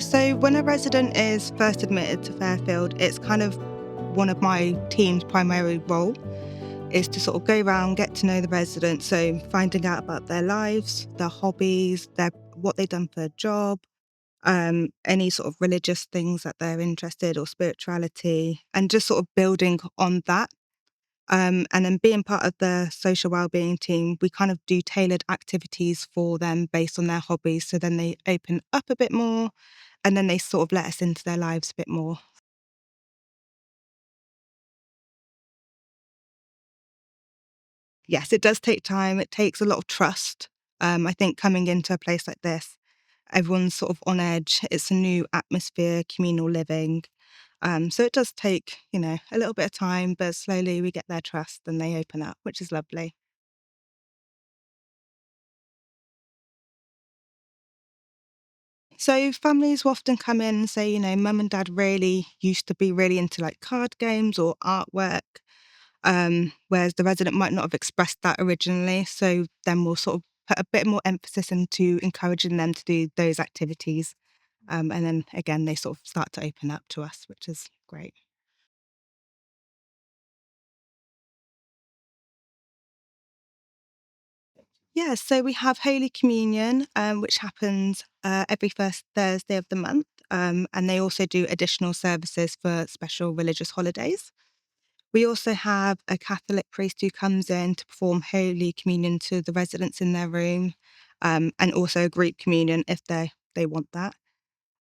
So when a resident is first admitted to Fairfield, it's kind of one of my team's primary role is to sort of go around, get to know the residents. So finding out about their lives, their hobbies, what they've done for a job, any sort of religious things that they're interested or spirituality, and just sort of building on that. And then being part of the social wellbeing team, we kind of do tailored activities for them based on their hobbies. So then they open up a bit more and then they sort of let us into their lives a bit more. Yes, it does take time. It takes a lot of trust. I think coming into a place like this, everyone's sort of on edge. It's a new atmosphere, communal living. So it does take, a little bit of time, but slowly we get their trust and they open up, which is lovely. So families will often come in and say, mum and dad really used to be really into like card games or artwork, whereas the resident might not have expressed that originally. So then we'll sort of put a bit more emphasis into encouraging them to do those activities. And then again, they sort of start to open up to us, which is great. Yeah, so we have Holy Communion, which happens every first Thursday of the month. And they also do additional services for special religious holidays. We also have a Catholic priest who comes in to perform Holy Communion to the residents in their room, and also a group communion if they want that.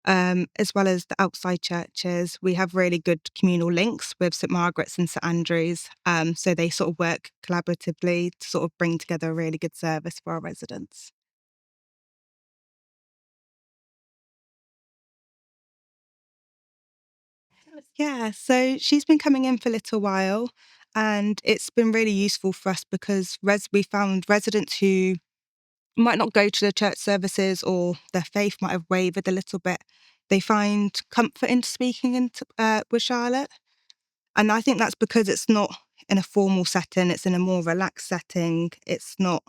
As well as the outside churches, we have really good communal links with St Margaret's and St Andrews, so they sort of work collaboratively to sort of bring together a really good service for our residents. Yeah, so she's been coming in for a little while, and it's been really useful for us because we found residents who might not go to the church services or their faith might have wavered a little bit. They find comfort in speaking with Charlotte. And I think that's because it's not in a formal setting, it's in a more relaxed setting. It's not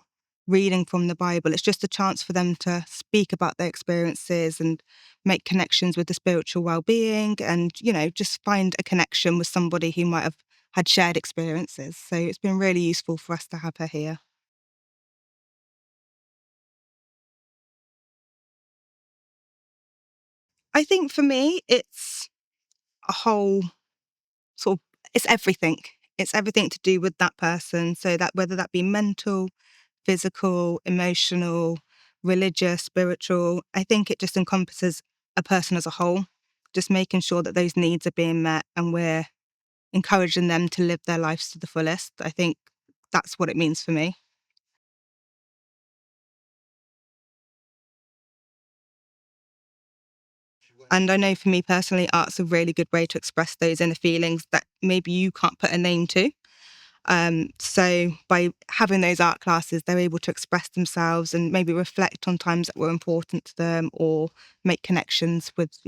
reading from the Bible. It's just a chance for them to speak about their experiences and make connections with the spiritual well-being and, just find a connection with somebody who might have had shared experiences. So it's been really useful for us to have her here. I think for me, it's a whole sort of, it's everything. It's everything to do with that person. So that whether that be mental, physical, emotional, religious, spiritual. I think it just encompasses a person as a whole, just making sure that those needs are being met and we're encouraging them to live their lives to the fullest. I think that's what it means for me. And I know for me personally, art's a really good way to express those inner feelings that maybe you can't put a name to. So by having those art classes, they're able to express themselves and maybe reflect on times that were important to them or make connections with,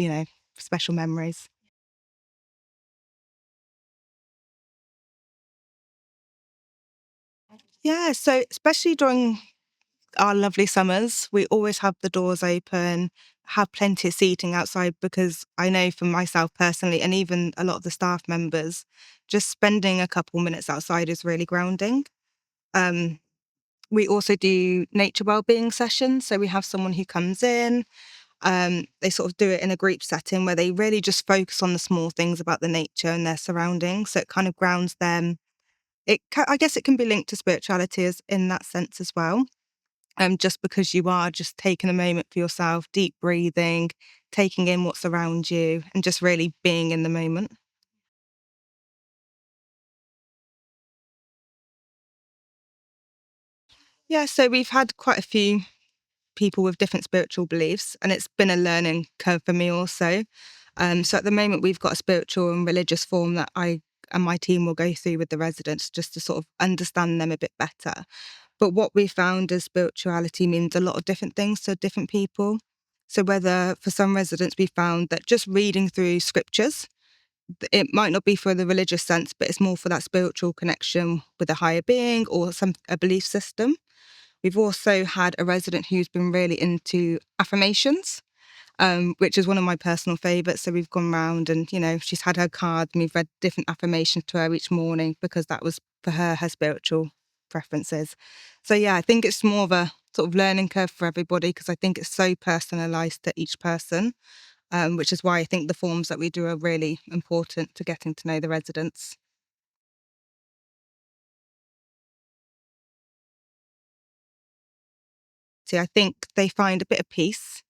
special memories. Yeah, so especially during our lovely summers, we always have the doors open, have plenty of seating outside because I know for myself personally, and even a lot of the staff members, just spending a couple minutes outside is really grounding. Um, we also do nature wellbeing sessions. So we have someone who comes in, they sort of do it in a group setting where they really just focus on the small things about the nature and their surroundings. So it kind of grounds them. I guess it can be linked to spirituality as in that sense as well. Just because you are just taking a moment for yourself, deep breathing, taking in what's around you, and just really being in the moment. Yeah, so we've had quite a few people with different spiritual beliefs, and it's been a learning curve for me also. So at the moment, we've got a spiritual and religious form that I and my team will go through with the residents just to sort of understand them a bit better. But what we found is spirituality means a lot of different things to different people. So whether for some residents, we found that just reading through scriptures, it might not be for the religious sense, but it's more for that spiritual connection with a higher being or a belief system. We've also had a resident who's been really into affirmations. which is one of my personal favourites. So we've gone round and, she's had her card and we've read different affirmations to her each morning because that was for her spiritual preferences. So yeah, I think it's more of a sort of learning curve for everybody because I think it's so personalised to each person, which is why I think the forms that we do are really important to getting to know the residents. So I think they find a bit of peace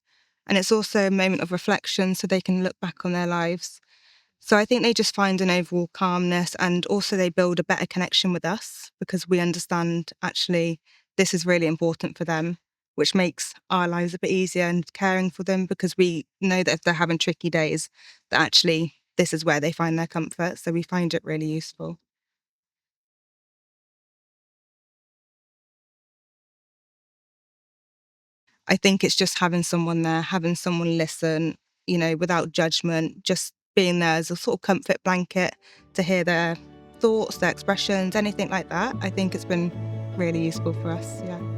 and it's also a moment of reflection so they can look back on their lives. So I think they just find an overall calmness and also they build a better connection with us because we understand actually this is really important for them, which makes our lives a bit easier and caring for them because we know that if they're having tricky days, that actually this is where they find their comfort. So we find it really useful. I think it's just having someone there, having someone listen, without judgment, just being there as a sort of comfort blanket to hear their thoughts, their expressions, anything like that. I think it's been really useful for us. Yeah.